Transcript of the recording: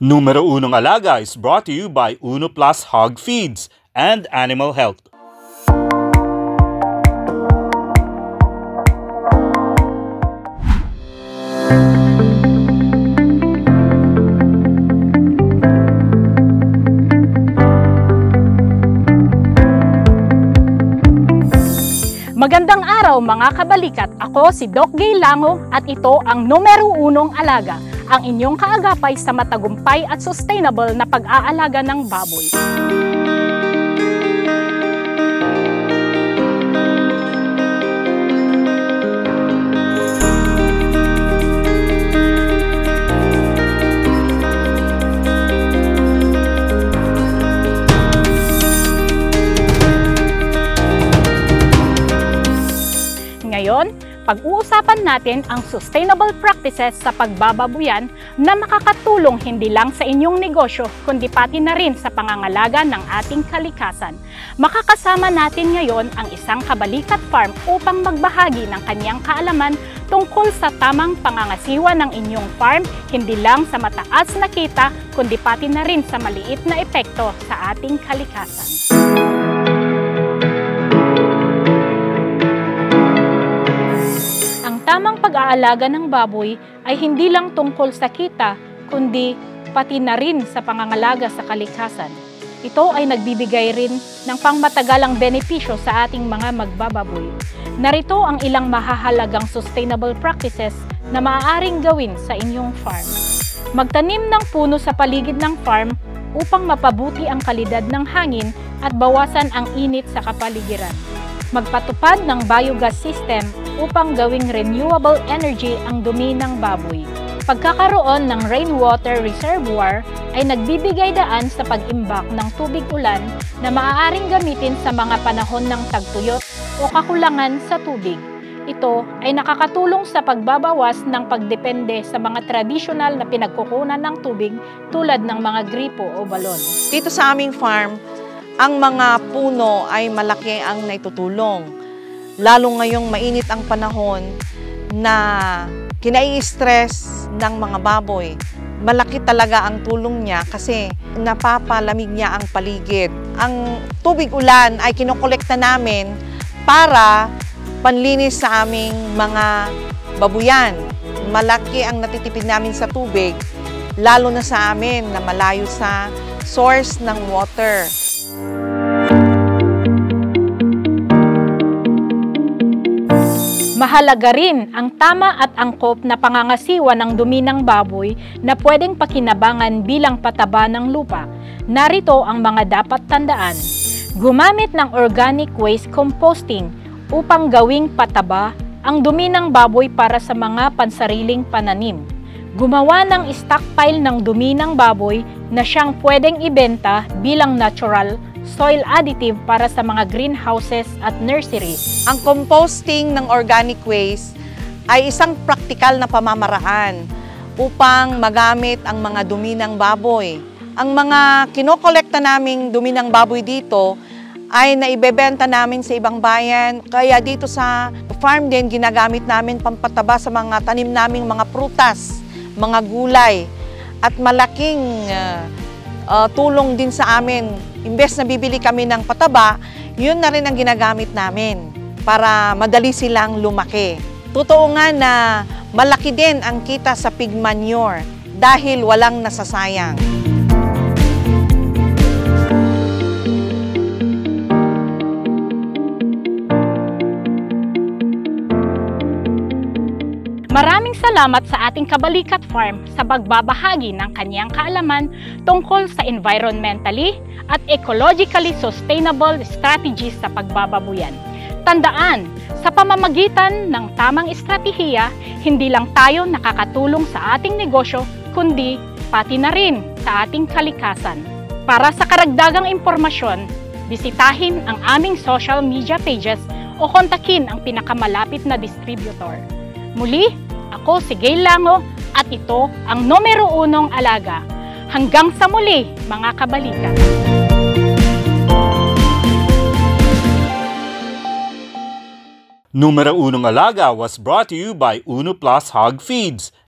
Numero Unong Alaga is brought to you by Uno Plus Hog Feeds and Animal Health. Magandang araw mga kabalikat! Ako si Doc Gay Lango at ito ang Numero Unong Alaga, ang inyong kaagapay sa matagumpay at sustainable na pag-aalaga ng baboy. Ngayon, pag-uusapan natin ang sustainable practices sa pagbababuyan na makakatulong hindi lang sa inyong negosyo kundi pati na rin sa pangangalaga ng ating kalikasan. Makakasama natin ngayon ang isang kabalikat farm upang magbahagi ng kanyang kaalaman tungkol sa tamang pangangasiwa ng inyong farm hindi lang sa mataas na kita kundi pati na rin sa maliit na epekto sa ating kalikasan. Tamang pag-aalaga ng baboy ay hindi lang tungkol sa kita, kundi pati na rin sa pangangalaga sa kalikasan. Ito ay nagbibigay rin ng pangmatagalang benepisyo sa ating mga magbababoy. Narito ang ilang mahahalagang sustainable practices na maaaring gawin sa inyong farm. Magtanim ng puno sa paligid ng farm upang mapabuti ang kalidad ng hangin at bawasan ang init sa kapaligiran. Magpatupad ng biogas system upang gawing renewable energy ang dumi ng baboy. Pagkakaroon ng rainwater reservoir ay nagbibigay daan sa pag-imbak ng tubig ulan na maaaring gamitin sa mga panahon ng tagtuyot o kakulangan sa tubig. Ito ay nakakatulong sa pagbabawas ng pagdepende sa mga tradisyonal na pinagkukunan ng tubig tulad ng mga gripo o balon. Dito sa aming farm, ang mga puno ay malaki ang naitutulong. Lalo ngayong mainit ang panahon na kinai-stress ng mga baboy. Malaki talaga ang tulong niya kasi napapalamig niya ang paligid. Ang tubig ulan ay kinokolekta namin para panlinis sa aming mga babuyan. Malaki ang natitipid namin sa tubig, lalo na sa amin na malayo sa source ng water. Mahalaga rin ang tama at angkop na pangangasiwa ng dumi ng baboy na pwedeng pakinabangan bilang pataba ng lupa. Narito ang mga dapat tandaan. Gumamit ng organic waste composting upang gawing pataba ang dumi ng baboy para sa mga pansariling pananim. Gumawa ng stockpile ng dumi ng baboy na siyang pwedeng ibenta bilang natural soil additive para sa mga greenhouses at nurseries. Ang composting ng organic waste ay isang praktikal na pamamaraan upang magamit ang mga dumi ng baboy. Ang mga kinokolekta naming dumi ng baboy dito ay naibebenta namin sa ibang bayan. Kaya dito sa farm din ginagamit namin pampataba sa mga tanim naming mga prutas, mga gulay. At malaking tulong din sa amin. Imbes na bibili kami ng pataba, yun na rin ang ginagamit namin para madali silang lumaki. Totoo nga na malaki din ang kita sa pig manure dahil walang nasasayang. Maraming salamat sa ating Kabalikat Farm sa pagbabahagi ng kanyang kaalaman tungkol sa environmentally at ecologically sustainable strategies sa pagbababuyan. Tandaan, sa pamamagitan ng tamang estratehiya, hindi lang tayo nakakatulong sa ating negosyo, kundi pati na rin sa ating kalikasan. Para sa karagdagang impormasyon, bisitahin ang aming social media pages o kontakin ang pinakamalapit na distributor. Muli, ako si Gay Lango at ito ang Numero Unong Alaga. Hanggang sa muli, mga kabalikat! Numero Unong Alaga was brought to you by Uno Plus Hog Feeds